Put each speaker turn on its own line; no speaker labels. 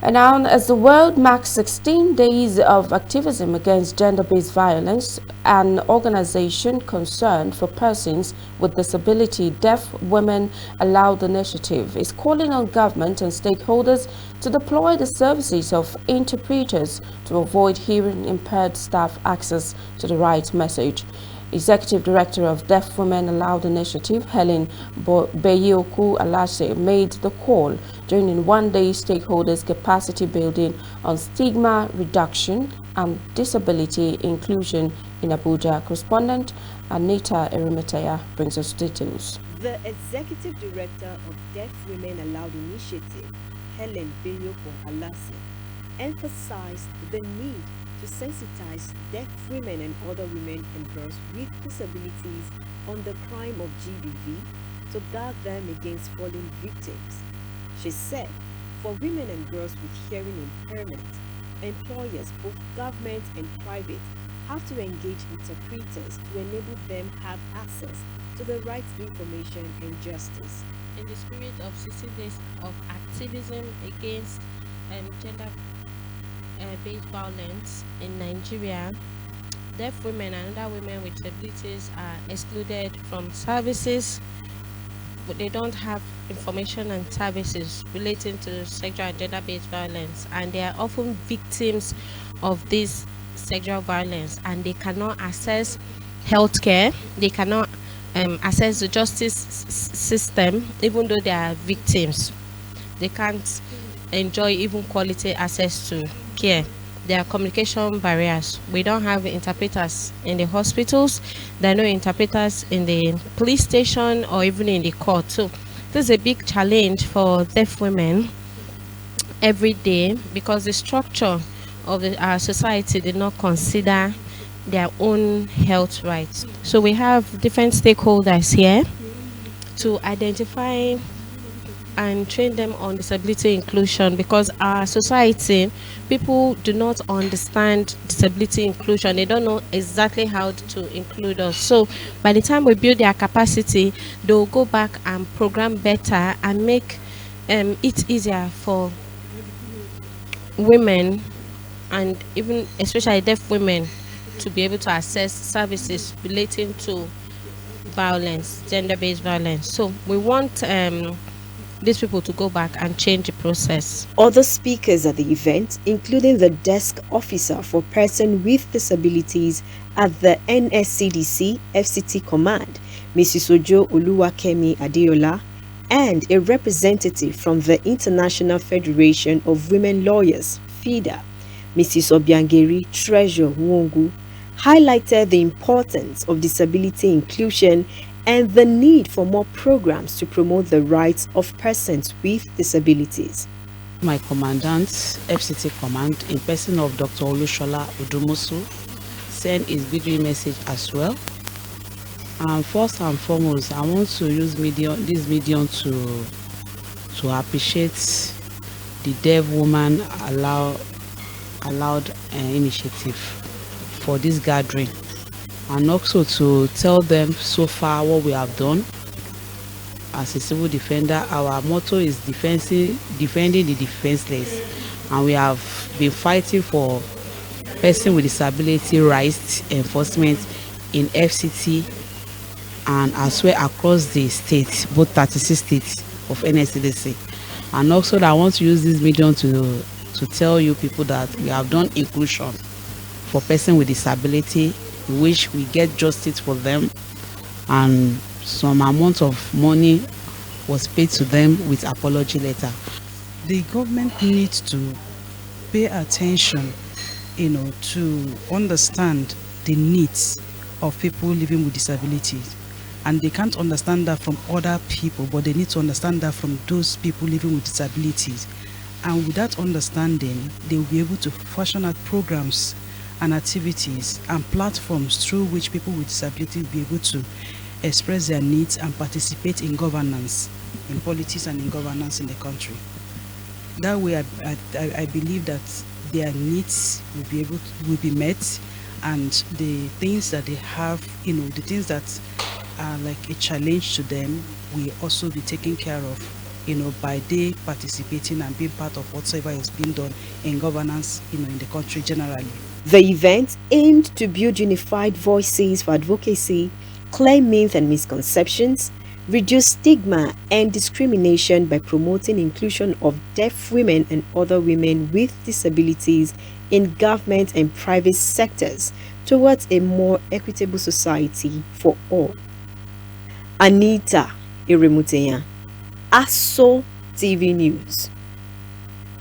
And now, as the world marks 16 days of activism against gender-based violence, an organization concerned for persons with disability, Deaf Women Aloud Initiative, is calling on government and stakeholders to deploy the services of interpreters to avoid hearing impaired staff access to the right message. Executive Director of Deaf Women Aloud Initiative, Hellen Beyioku Alase, made the call during a one-day stakeholders capacity building on stigma reduction and disability inclusion in Abuja. Correspondent Anita Eruemuteya brings us details.
The Executive Director of Deaf Women Aloud Initiative, Hellen Beyioku Alase, emphasized the need to sensitize deaf women and other women and girls with disabilities on the crime of GBV to guard them against falling victims. She said, for women and girls with hearing impairment, employers, both government and private, have to engage interpreters to enable them have access to the right information and justice.
In the spirit of 60 days of activism against gender-based violence in Nigeria, deaf women and other women with disabilities are excluded from services, but they don't have information and services relating to sexual and gender-based violence, and they are often victims of this sexual violence, and they cannot access healthcare, they cannot access the justice system, even though they are victims. They can't enjoy even quality access to care. There are communication barriers. We don't have interpreters in the hospitals. There are no interpreters in the police station or even in the court. So this is a big challenge for deaf women every day, because the structure of our society did not consider their own health rights. So we have different stakeholders here to identify and train them on disability inclusion, because our society, people do not understand disability inclusion. They don't know exactly how to include us. So by the time we build their capacity, they'll go back and program better and make it easier for women, and even especially deaf women, to be able to access services relating to violence, gender-based violence. So we want these people to go back and change the process.
Other speakers at the event, including the desk officer for persons with disabilities at the NSCDC FCT Command, Mrs. Ojo Oluwakemi Adeola, and a representative from the International Federation of Women Lawyers, FIDA, Mrs. Obiangeri Treasure Wongu, highlighted the importance of disability inclusion and the need for more programs to promote the rights of persons with disabilities.
My commandant, FCT Command, in person of Dr. Olushola Odumosu, sent his video message as well. And first and foremost, I want to use this medium to appreciate the Deaf Women Aloud Initiative for this gathering, and also to tell them so far what we have done. As a civil defender, our motto is defending the defenseless, and we have been fighting for person with disability rights enforcement in FCT and as well across the state, both 36 states of NSCDC. And also I want to use this medium to tell you people that we have done inclusion for person with disability, in which we get justice for them, and some amount of money was paid to them with apology letter.
The government needs to pay attention, to understand the needs of people living with disabilities. And they can't understand that from other people, but they need to understand that from those people living with disabilities. And with that understanding, they will be able to fashion out programs and activities and platforms through which people with disabilities will be able to express their needs and participate in governance, in politics and in governance in the country. That way, I believe that their needs will be met, and the things that they have, the things that are like a challenge to them, will also be taken care of by they participating and being part of whatsoever is being done in governance, in the country generally.
The event aimed to build unified voices for advocacy, clear myths and misconceptions, reduce stigma and discrimination by promoting inclusion of deaf women and other women with disabilities in government and private sectors towards a more equitable society for all. Anita Eruemuteya, ASO TV News.